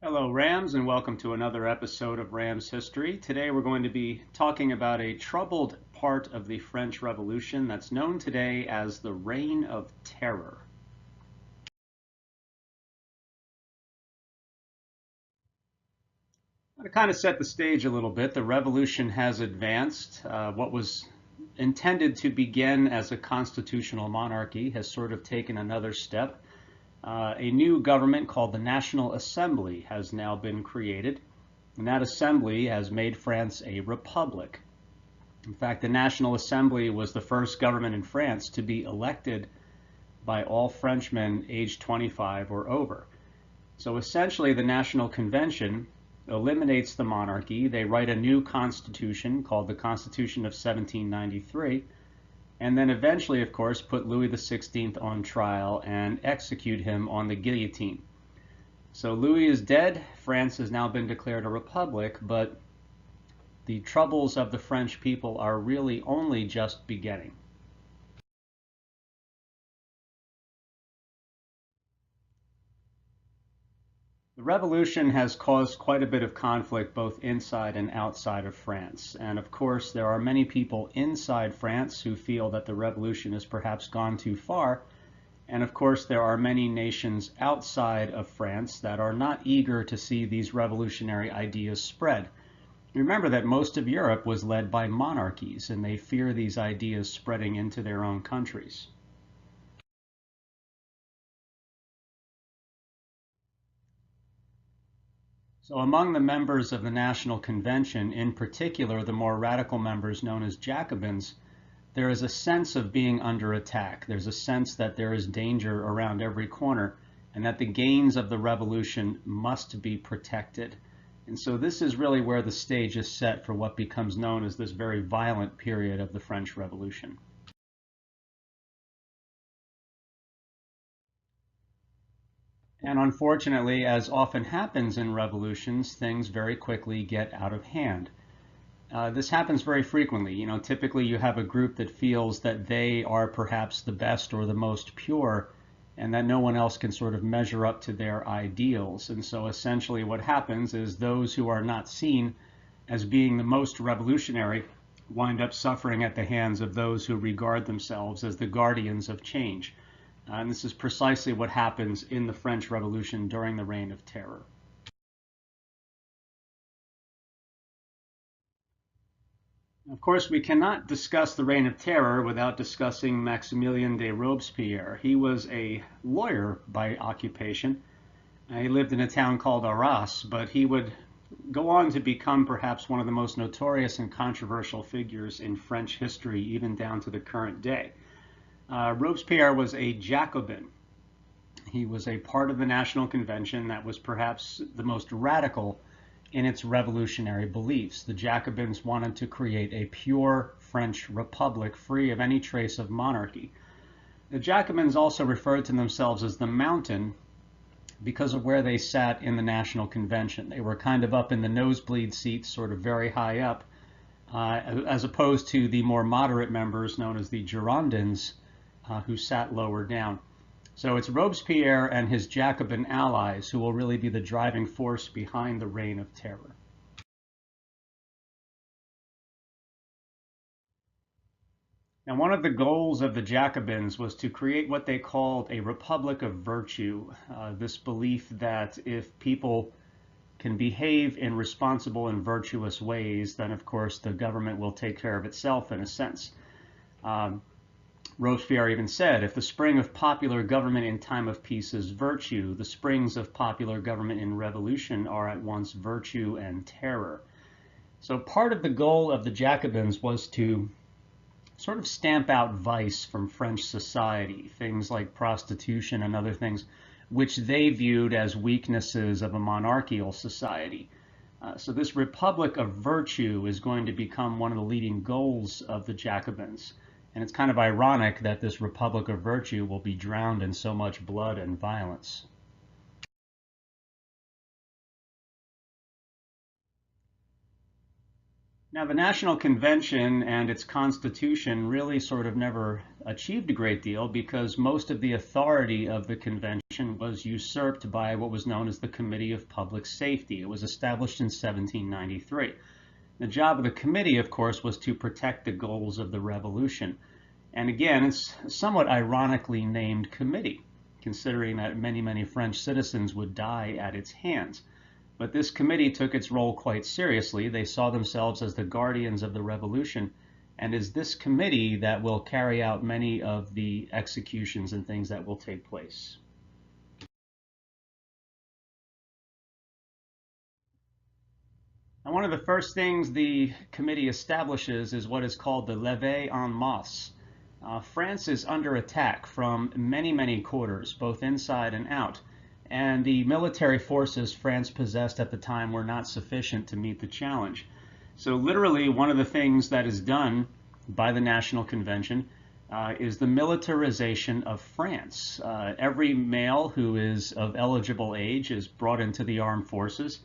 Hello, Rams, and welcome to another episode of Rams History. Today we're going to be talking about a troubled part of the French Revolution that's known today as the Reign of Terror. To kind of set the stage a little bit, the revolution has advanced. What was intended to begin as a constitutional monarchy has sort of taken another step. A new government called the National Assembly has now been created, and that assembly has made France a republic. In fact, the National Assembly was the first government in France to be elected by all Frenchmen aged 25 or over. So essentially, the National Convention eliminates the monarchy. They write a new constitution called the Constitution of 1793, and then eventually, of course, put Louis XVI on trial and execute him on the guillotine. So Louis is dead. France has now been declared a republic, but the troubles of the French people are really only just beginning. The revolution has caused quite a bit of conflict both inside and outside of France. And of course, there are many people inside France who feel that the revolution has perhaps gone too far. And of course, there are many nations outside of France that are not eager to see these revolutionary ideas spread. Remember that most of Europe was led by monarchies, and they fear these ideas spreading into their own countries. So among the members of the National Convention, in particular the more radical members known as Jacobins, there is a sense of being under attack. There's a sense that there is danger around every corner and that the gains of the revolution must be protected. And so this is really where the stage is set for what becomes known as this very violent period of the French Revolution. And unfortunately, as often happens in revolutions, things very quickly get out of hand. This happens very frequently. Typically you have a group that feels that they are perhaps the best or the most pure, and that no one else can sort of measure up to their ideals. And so essentially what happens is those who are not seen as being the most revolutionary wind up suffering at the hands of those who regard themselves as the guardians of change. And this is precisely what happens in the French Revolution during the Reign of Terror. Of course, we cannot discuss the Reign of Terror without discussing Maximilien de Robespierre. He was a lawyer by occupation. He lived in a town called Arras, but he would go on to become perhaps one of the most notorious and controversial figures in French history, even down to the current day. Robespierre was a Jacobin. He was a part of the National Convention that was perhaps the most radical in its revolutionary beliefs. The Jacobins wanted to create a pure French republic free of any trace of monarchy. The Jacobins also referred to themselves as the Mountain because of where they sat in the National Convention. They were kind of up in the nosebleed seats, sort of very high up, as opposed to the more moderate members known as the Girondins, who sat lower down. So it's Robespierre and his Jacobin allies who will really be the driving force behind the Reign of Terror. Now, one of the goals of the Jacobins was to create what they called a republic of virtue, this belief that if people can behave in responsible and virtuous ways, then of course the government will take care of itself in a sense. Robespierre even said, if the spring of popular government in time of peace is virtue, the springs of popular government in revolution are at once virtue and terror. So part of the goal of the Jacobins was to sort of stamp out vice from French society, things like prostitution and other things, which they viewed as weaknesses of a monarchical society. So this republic of virtue is going to become one of the leading goals of the Jacobins. And it's kind of ironic that this republic of virtue will be drowned in so much blood and violence. Now, the National Convention and its constitution really sort of never achieved a great deal because most of the authority of the convention position was usurped by what was known as the Committee of Public Safety. It was established in 1793. The job of the committee, of course, was to protect the goals of the revolution. And again, it's somewhat ironically named committee, considering that many French citizens would die at its hands. But this committee took its role quite seriously. They saw themselves as the guardians of the revolution, and is this committee that will carry out many of the executions and things that will take place. Now, one of the first things the committee establishes is what is called the levée en masse. France is under attack from many quarters, both inside and out, and the military forces France possessed at the time were not sufficient to meet the challenge. So literally, one of the things that is done by the National Convention is the militarization of France. Every male who is of eligible age is brought into the armed forces.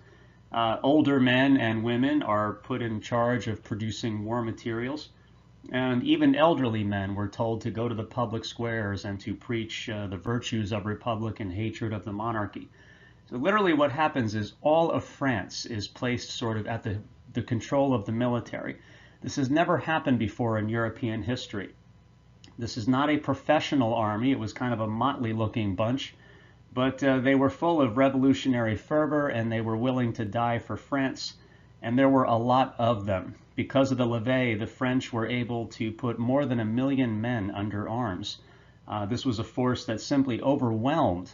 Older men and women are put in charge of producing war materials. And even elderly men were told to go to the public squares and to preach the virtues of republic and hatred of the monarchy. So literally what happens is all of France is placed sort of at the control of the military. This has never happened before in European history. This is not a professional army. It was kind of a motley looking bunch, but they were full of revolutionary fervor and they were willing to die for France. And there were a lot of them. Because of the levée, the French were able to put more than 1 million men under arms. This was a force that simply overwhelmed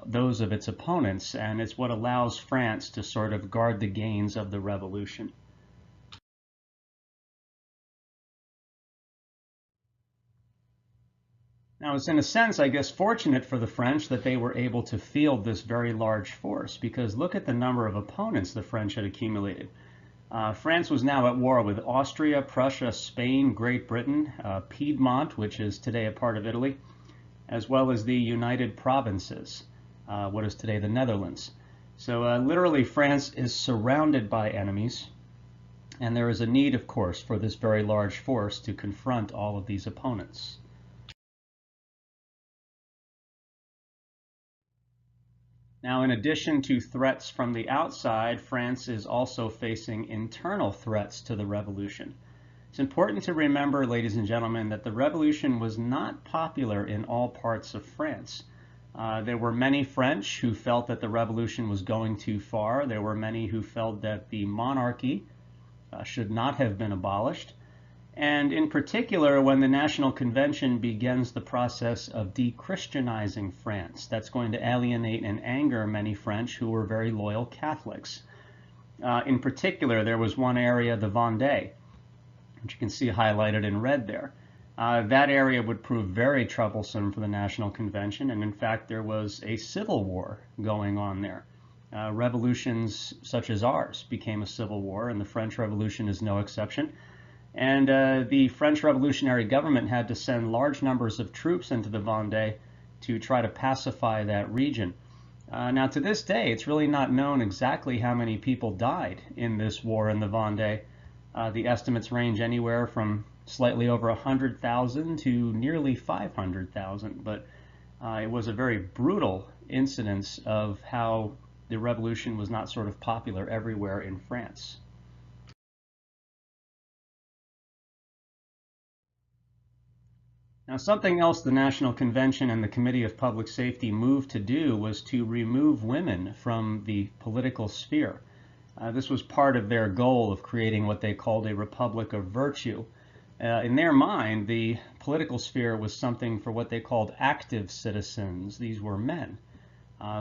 those of its opponents, and it's what allows France to sort of guard the gains of the revolution. Now, it's in a sense, I guess, fortunate for the French that they were able to field this very large force, because look at the number of opponents the French had accumulated. France was now at war with Austria, Prussia, Spain, Great Britain, Piedmont, which is today a part of Italy, as well as the United Provinces, what is today the Netherlands. So literally France is surrounded by enemies, and there is a need, of course, for this very large force to confront all of these opponents. Now, in addition to threats from the outside, France is also facing internal threats to the revolution. It's important to remember, ladies and gentlemen, that the revolution was not popular in all parts of France. There were many French who felt that the revolution was going too far. There were many who felt that the monarchy should not have been abolished. And in particular, when the National Convention begins the process of de-Christianizing France, that's going to alienate and anger many French who were very loyal Catholics. In particular, there was one area, the Vendée, which you can see highlighted in red there. That area would prove very troublesome for the National Convention, and in fact, there was a civil war going on there. Revolutions such as ours became a civil war, and the French Revolution is no exception. And the French revolutionary government had to send large numbers of troops into the Vendée to try to pacify that region. Now, to this day, it's really not known exactly how many people died in this war in the Vendée. The estimates range anywhere from slightly over 100,000 to nearly 500,000, but it was a very brutal incidence of how the revolution was not sort of popular everywhere in France. Now, something else the National Convention and the Committee of Public Safety moved to do was to remove women from the political sphere. This was part of their goal of creating what they called a republic of virtue. In their mind, the political sphere was something for what they called active citizens. These were men.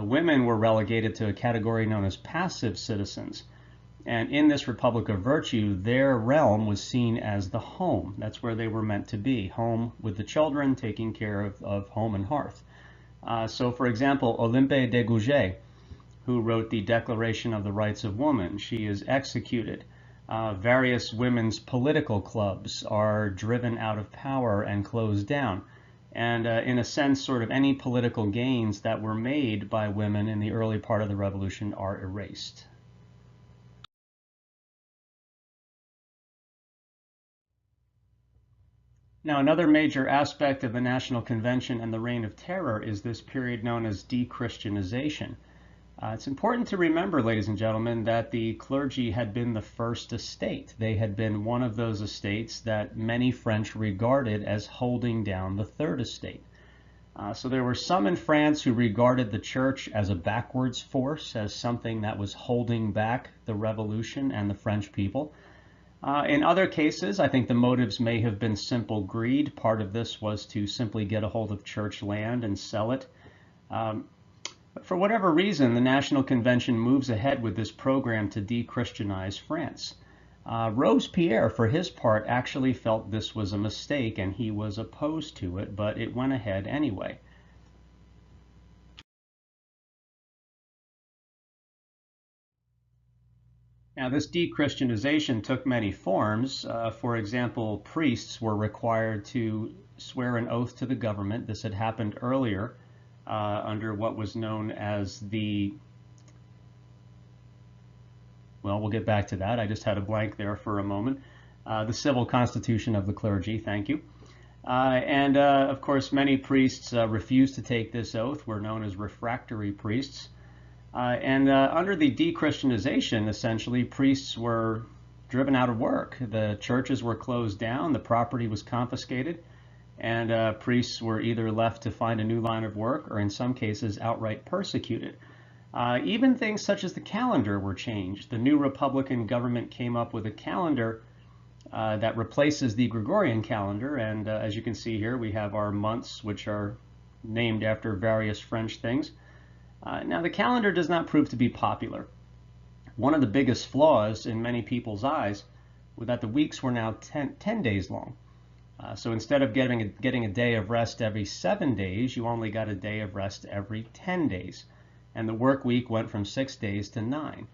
Women were relegated to a category known as passive citizens. And in this Republic of Virtue, their realm was seen as the home. That's where they were meant to be, home with the children, taking care of home and hearth. So, for example, Olympe de Gouges, who wrote the Declaration of the Rights of Woman, she is executed. Various women's political clubs are driven out of power and closed down. And in a sense, sort of any political gains that were made by women in the early part of the revolution are erased. Now, another major aspect of the National Convention and the Reign of Terror is this period known as de-Christianization. It's important to remember, ladies and gentlemen, that the clergy had been the first estate. They had been one of those estates that many French regarded as holding down the third estate. So there were some in France who regarded the church as a backwards force, as something that was holding back the revolution and the French people. In other cases, I think the motives may have been simple greed. Part of this was to simply get a hold of church land and sell it. But for whatever reason, the National Convention moves ahead with this program to de-Christianize France. Robespierre, for his part, actually felt this was a mistake and he was opposed to it, but it went ahead anyway. Now, this de-Christianization took many forms. For example, priests were required to swear an oath to the government. This had happened earlier under what was known as the, well, we'll get back to that. I just had a blank there for a moment. The Civil Constitution of the Clergy, thank you. Of course, many priests refused to take this oath, were known as refractory priests. Under the de-Christianization, essentially, priests were driven out of work. The churches were closed down, the property was confiscated, and priests were either left to find a new line of work or in some cases outright persecuted. Even things such as the calendar were changed. The new Republican government came up with a calendar that replaces the Gregorian calendar, and as you can see here, we have our months, which are named after various French things. Now, the calendar does not prove to be popular. One of the biggest flaws in many people's eyes was that the weeks were now 10 days long. So instead of getting a day of rest every 7 days, you only got a day of rest every 10 days. And the work week went from 6 days to 9.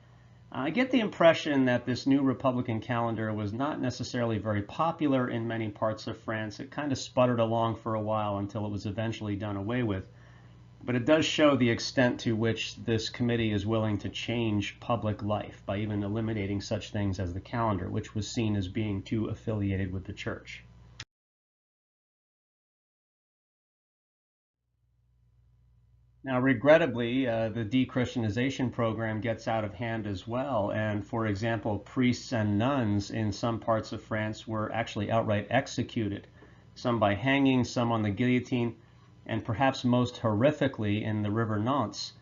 I get the impression that this new Republican calendar was not necessarily very popular in many parts of France. It kind of sputtered along for a while until it was eventually done away with. But it does show the extent to which this committee is willing to change public life by even eliminating such things as the calendar, which was seen as being too affiliated with the church. Now, regrettably, the de-Christianization program gets out of hand as well. And for example, priests and nuns in some parts of France were actually outright executed, some by hanging, some on the guillotine. And perhaps most horrifically in the River Nantes,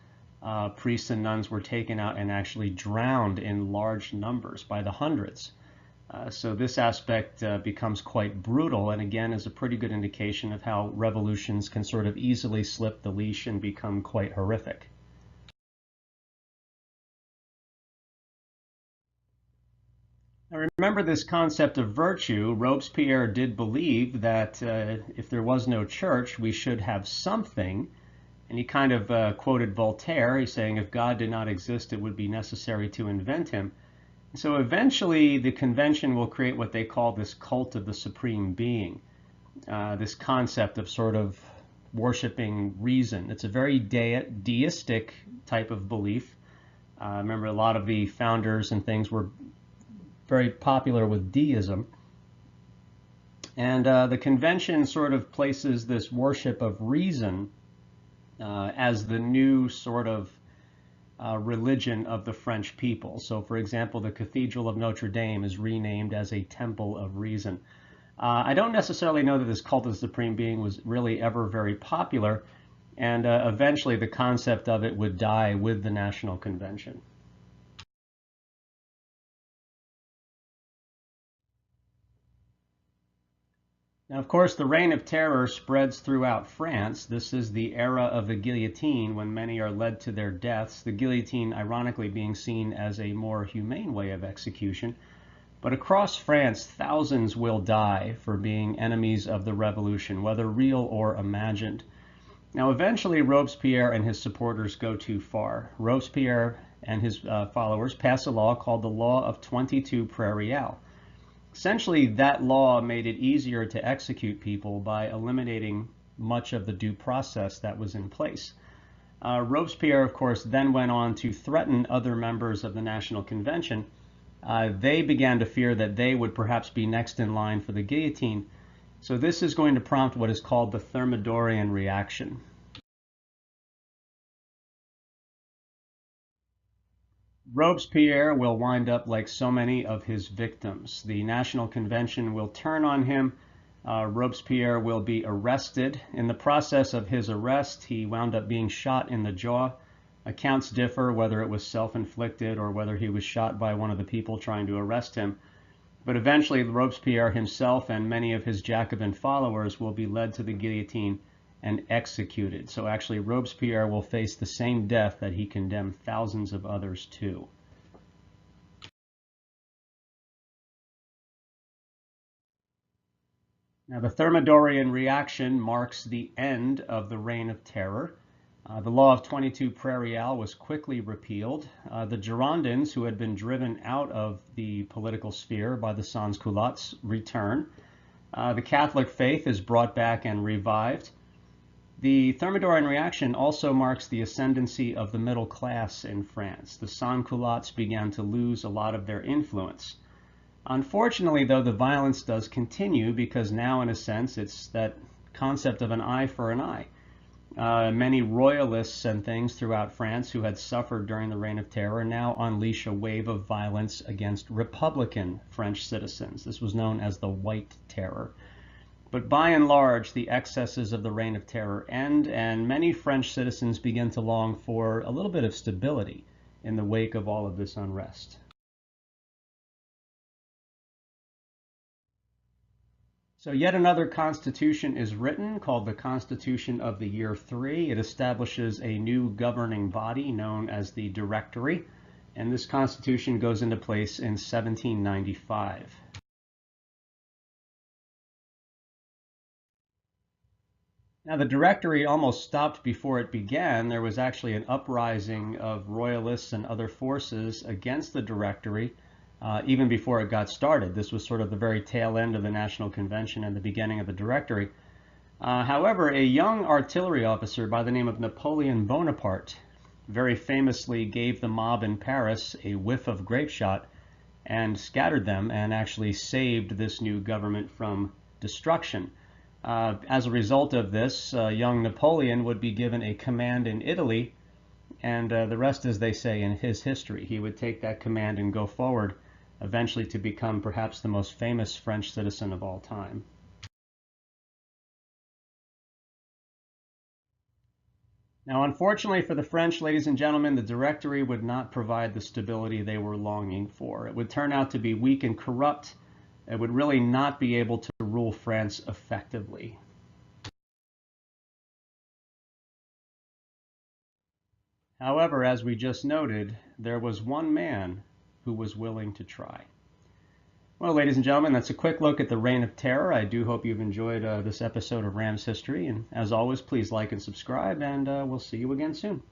priests and nuns were taken out and actually drowned in large numbers by the hundreds. So this aspect becomes quite brutal, and again is a pretty good indication of how revolutions can sort of easily slip the leash and become quite horrific. Now remember this concept of virtue. Robespierre did believe that if there was no church, we should have something. And he kind of quoted Voltaire. He's saying if God did not exist, it would be necessary to invent him. And so eventually the convention will create what they call this cult of the supreme being, this concept of sort of worshiping reason. It's a very deistic type of belief. Remember, a lot of the founders and things were very popular with deism. And the convention sort of places this worship of reason as the new sort of religion of the French people. So for example, the Cathedral of Notre Dame is renamed as a Temple of Reason. I don't necessarily know that this cult of the supreme being was really ever very popular, and eventually the concept of it would die with the National Convention. Now, of course, the Reign of Terror spreads throughout France. This is the era of the guillotine when many are led to their deaths, the guillotine ironically being seen as a more humane way of execution. But across France, thousands will die for being enemies of the revolution, whether real or imagined. Now, eventually, Robespierre and his supporters go too far. Robespierre and his followers pass a law called the Law of 22 Prairial. Essentially, that law made it easier to execute people by eliminating much of the due process that was in place. Robespierre, of course, then went on to threaten other members of the National Convention. They began to fear that they would perhaps be next in line for the guillotine. So this is going to prompt what is called the Thermidorian reaction. Robespierre will wind up like so many of his victims. The National Convention will turn on him. Robespierre will be arrested. In the process of his arrest, he wound up being shot in the jaw. Accounts differ whether it was self-inflicted or whether he was shot by one of the people trying to arrest him. But eventually, Robespierre himself and many of his Jacobin followers will be led to the guillotine and executed. So actually, Robespierre will face the same death that he condemned thousands of others to. Now, the Thermidorian reaction marks the end of the Reign of Terror. The law of 22 Prairial was quickly repealed. The Girondins, who had been driven out of the political sphere by the sans-culottes, return. The Catholic faith is brought back and revived. The Thermidorian reaction also marks the ascendancy of the middle class in France. The sans-culottes began to lose a lot of their influence. Unfortunately, though, the violence does continue because now, in a sense, it's that concept of an eye for an eye. Many royalists and things throughout France who had suffered during the Reign of Terror now unleash a wave of violence against Republican French citizens. This was known as the White Terror. But by and large, the excesses of the Reign of Terror end, and many French citizens begin to long for a little bit of stability in the wake of all of this unrest. So yet another constitution is written called the Constitution of the Year 3. It establishes a new governing body known as the Directory, and this constitution goes into place in 1795. Now, the Directory almost stopped before it began. There was actually an uprising of royalists and other forces against the Directory even before it got started. This was sort of the very tail end of the National Convention and the beginning of the Directory. However, a young artillery officer by the name of Napoleon Bonaparte very famously gave the mob in Paris a whiff of grape shot and scattered them and actually saved this new government from destruction. As a result of this, young Napoleon would be given a command in Italy, and the rest, as they say, in his history. He would take that command and go forward, eventually to become perhaps the most famous French citizen of all time. Now, unfortunately for the French, ladies and gentlemen, the Directory would not provide the stability they were longing for. It would turn out to be weak and corrupt. It would really not be able to rule France effectively. However, as we just noted, there was one man who was willing to try. Well, ladies and gentlemen, that's a quick look at the Reign of Terror. I do hope you've enjoyed this episode of Rams History. And as always, please like and subscribe, and we'll see you again soon.